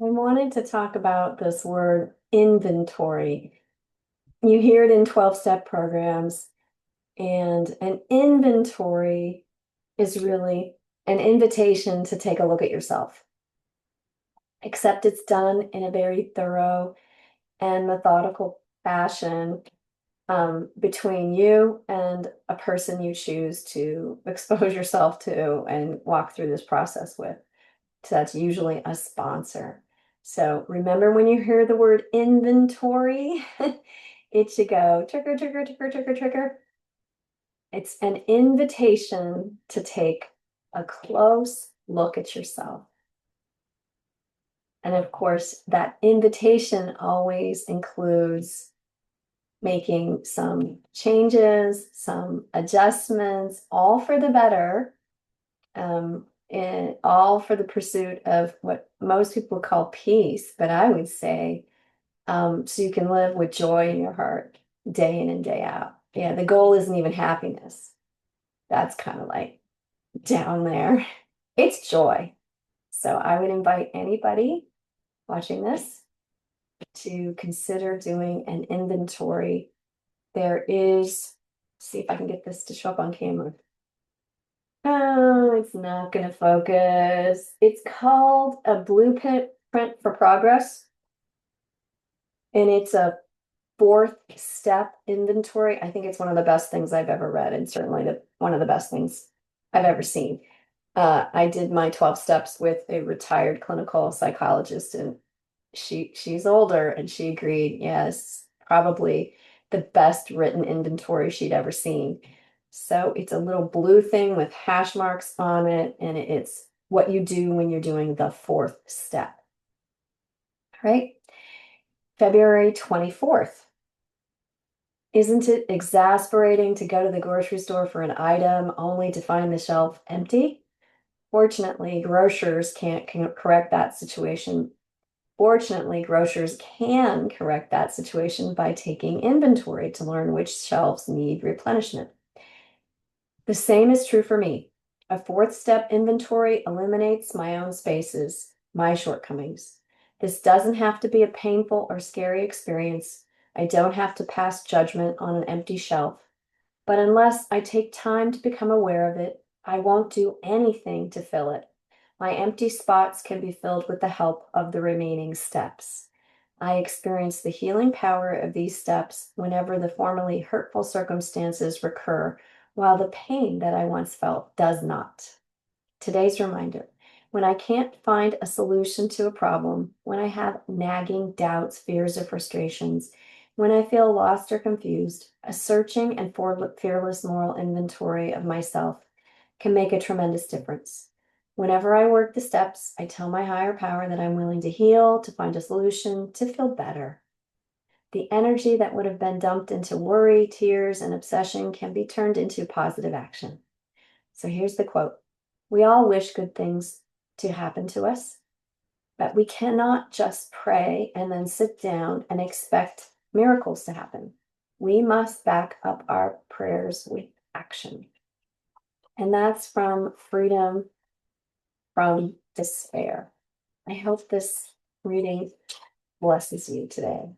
I wanted to talk about this word inventory. You hear it in 12-step programs, and an inventory is really an invitation to take a look at yourself, except it's done in a very thorough and methodical fashion between you and a person you choose to expose yourself to and walk through this process with. So that's usually a sponsor. So remember when you hear the word inventory, it should go trigger, trigger, trigger, trigger, trigger. It's an invitation to take a close look at yourself. And of course, that invitation always includes making some changes, some adjustments, all for the better, and all for the pursuit of what most people call peace, but I would say so you can live with joy in your heart day in and day out. Yeah, the goal isn't even happiness. That's kind of like down there. It's joy. So I would invite anybody watching this to consider doing an inventory. There is, see if I can get this to show up on camera. Oh, it's not going to focus. It's called a blueprint for progress, and it's a fourth step inventory. I think it's one of the best things I've ever read, and certainly one of the best things I've ever seen. I did my 12 steps with a retired clinical psychologist, and she's older, and she agreed, yes, probably the best written inventory she'd ever seen. So it's a little blue thing with hash marks on it, and it's what you do when you're doing the fourth step. All right. February 24th. Isn't it exasperating to go to the grocery store for an item only to find the shelf empty? Fortunately, grocers can't correct that situation. Fortunately, grocers can correct that situation by taking inventory to learn which shelves need replenishment. The same is true for me. A fourth step inventory eliminates my own spaces, my shortcomings. This doesn't have to be a painful or scary experience. I don't have to pass judgment on an empty shelf. But unless I take time to become aware of it, I won't do anything to fill it. My empty spots can be filled with the help of the remaining steps. I experience the healing power of these steps whenever the formerly hurtful circumstances recur, while the pain that I once felt does not. Today's reminder: when I can't find a solution to a problem, when I have nagging doubts, fears, or frustrations, when I feel lost or confused, a searching and fearless moral inventory of myself can make a tremendous difference. Whenever I work the steps, I tell my higher power that I'm willing to heal, to find a solution, to feel better. The energy that would have been dumped into worry, tears, and obsession can be turned into positive action. So here's the quote: we all wish good things to happen to us, but we cannot just pray and then sit down and expect miracles to happen. We must back up our prayers with action. And that's from Freedom from Despair. I hope this reading blesses you today.